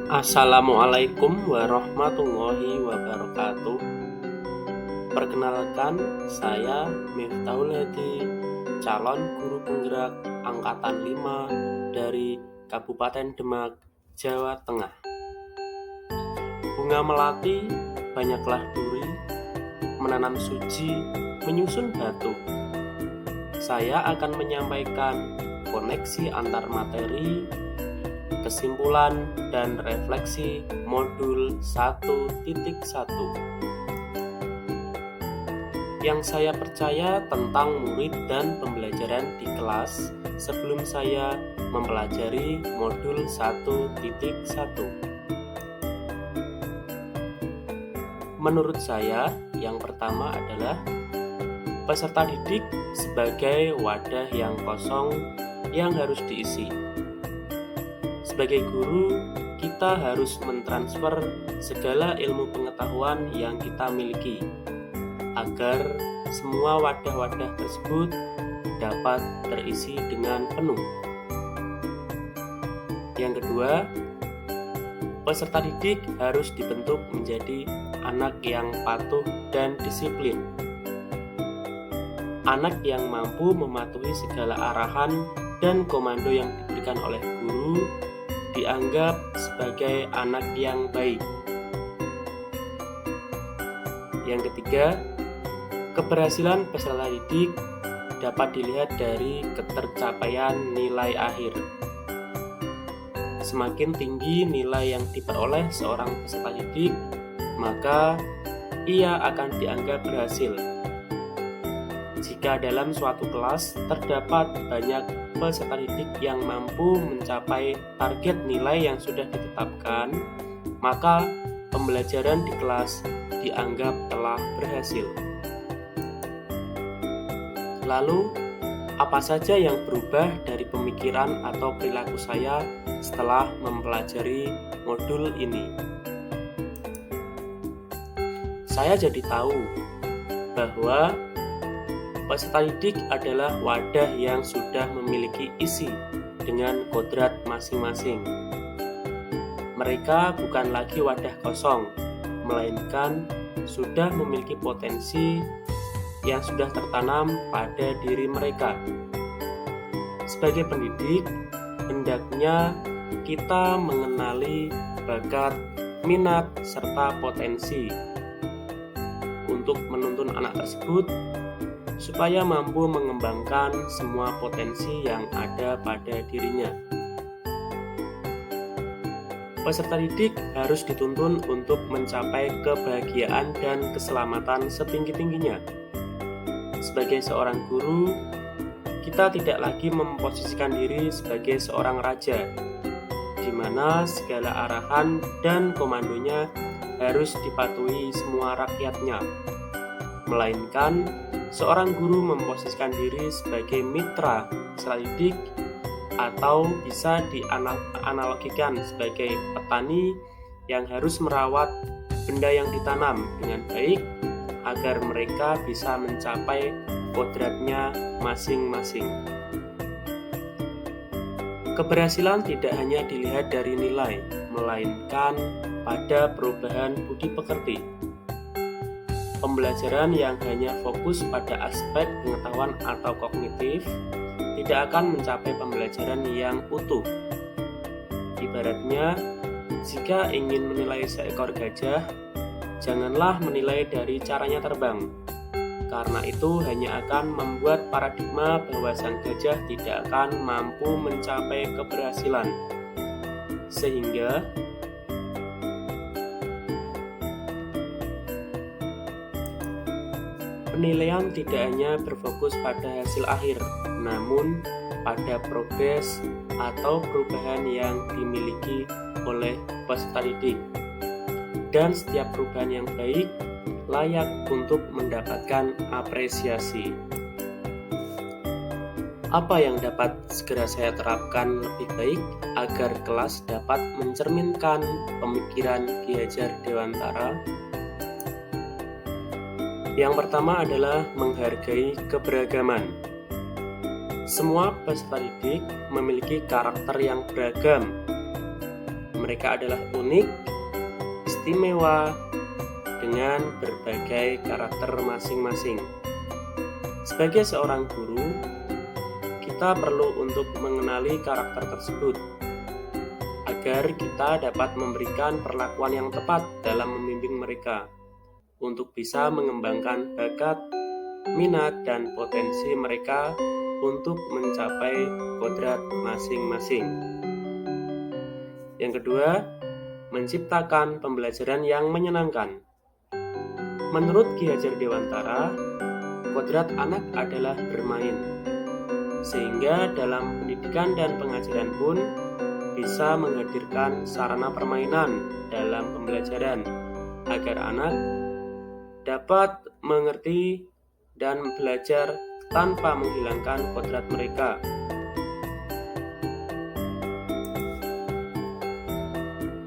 Assalamualaikum warahmatullahi wabarakatuh. Perkenalkan, saya Miftahul Hadi, calon guru penggerak angkatan 5 dari Kabupaten Demak, Jawa Tengah. Bunga melati, banyaklah duri, menanam suci, menyusun batu. Saya akan menyampaikan koneksi antar materi, kesimpulan dan refleksi modul 1.1 yang saya percaya tentang murid dan pembelajaran di kelas sebelum saya mempelajari modul 1.1. Menurut saya, yang pertama adalah peserta didik sebagai wadah yang kosong yang harus diisi. Sebagai guru, kita harus mentransfer segala ilmu pengetahuan yang kita miliki agar semua wadah-wadah tersebut dapat terisi dengan penuh. Yang kedua, peserta didik harus dibentuk menjadi anak yang patuh dan disiplin. Anak yang mampu mematuhi segala arahan dan komando yang diberikan oleh guru dianggap sebagai anak yang baik. Yang ketiga, keberhasilan peserta didik dapat dilihat dari ketercapaian nilai akhir. Semakin tinggi nilai yang diperoleh seorang peserta didik, maka ia akan dianggap berhasil. Jika dalam suatu kelas terdapat banyak peserta didik yang mampu mencapai target nilai yang sudah ditetapkan, maka pembelajaran di kelas dianggap telah berhasil. Lalu, apa saja yang berubah dari pemikiran atau perilaku saya setelah mempelajari modul ini? Saya jadi tahu bahwa peserta didik adalah wadah yang sudah memiliki isi dengan kodrat masing-masing. Mereka bukan lagi wadah kosong, melainkan sudah memiliki potensi yang sudah tertanam pada diri mereka. Sebagai pendidik, hendaknya kita mengenali bakat, minat, serta potensi untuk menuntun anak tersebut supaya mampu mengembangkan semua potensi yang ada pada dirinya. Peserta didik harus dituntun untuk mencapai kebahagiaan dan keselamatan setinggi-tingginya. Sebagai seorang guru, kita tidak lagi memposisikan diri sebagai seorang raja, di mana segala arahan dan komandonya harus dipatuhi semua rakyatnya, melainkan seorang guru memposisikan diri sebagai mitra peserta didik atau bisa dianalogikan sebagai petani yang harus merawat benda yang ditanam dengan baik agar mereka bisa mencapai kodratnya masing-masing. Keberhasilan tidak hanya dilihat dari nilai, melainkan pada perubahan budi pekerti. Pembelajaran yang hanya fokus pada aspek pengetahuan atau kognitif tidak akan mencapai pembelajaran yang utuh. Ibaratnya, jika ingin menilai seekor gajah, janganlah menilai dari caranya terbang, karena itu hanya akan membuat paradigma bahwa sang gajah tidak akan mampu mencapai keberhasilan. Sehingga penilaian tidak hanya berfokus pada hasil akhir, namun pada progres atau perubahan yang dimiliki oleh peserta didik. Dan setiap perubahan yang baik layak untuk mendapatkan apresiasi. Apa yang dapat segera saya terapkan lebih baik agar kelas dapat mencerminkan pemikiran Ki Hajar Dewantara? Yang pertama adalah menghargai keberagaman. Semua peserta didik memiliki karakter yang beragam. mereka adalah unik, istimewa, dengan berbagai karakter masing-masing. Sebagai seorang guru, kita perlu untuk mengenali karakter tersebut agar kita dapat memberikan perlakuan yang tepat dalam membimbing mereka untuk bisa mengembangkan bakat, minat, dan potensi mereka untuk mencapai kodrat masing-masing. Yang kedua, menciptakan pembelajaran yang menyenangkan. Menurut Ki Hajar Dewantara, kodrat anak adalah bermain, sehingga dalam pendidikan dan pengajaran pun bisa menghadirkan sarana permainan dalam pembelajaran agar anak dapat mengerti dan belajar tanpa menghilangkan kodrat mereka.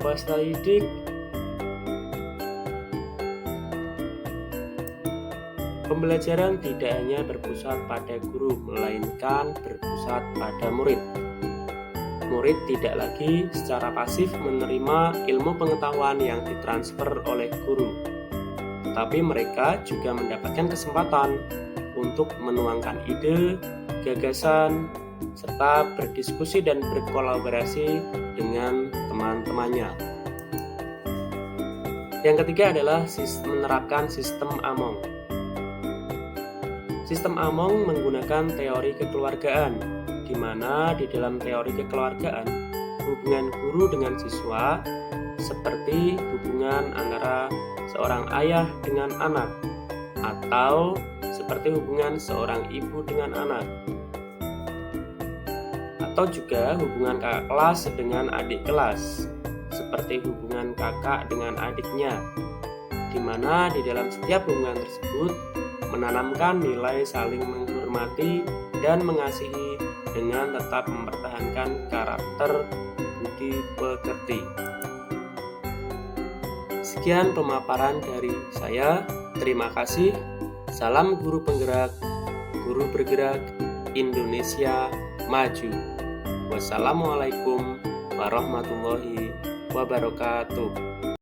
Peserta didik pembelajaran tidak hanya berpusat pada guru, melainkan berpusat pada murid. Murid tidak lagi secara pasif menerima ilmu pengetahuan yang ditransfer oleh guru, tetapi mereka juga mendapatkan kesempatan untuk menuangkan ide, gagasan, serta berdiskusi dan berkolaborasi dengan teman-temannya. Yang ketiga adalah menerapkan sistem Among. Sistem Among menggunakan teori kekeluargaan, di mana di dalam teori kekeluargaan, hubungan guru dengan siswa seperti hubungan antara seorang ayah dengan anak, atau seperti hubungan seorang ibu dengan anak, atau juga hubungan kakak kelas dengan adik kelas, seperti hubungan kakak dengan adiknya, di mana di dalam setiap hubungan tersebut menanamkan nilai saling menghormati dan mengasihi dengan tetap mempertahankan karakter budi pekerti. Sekian pemaparan dari saya. Terima kasih. Salam guru penggerak, guru bergerak, Indonesia maju. Wassalamualaikum warahmatullahi wabarakatuh.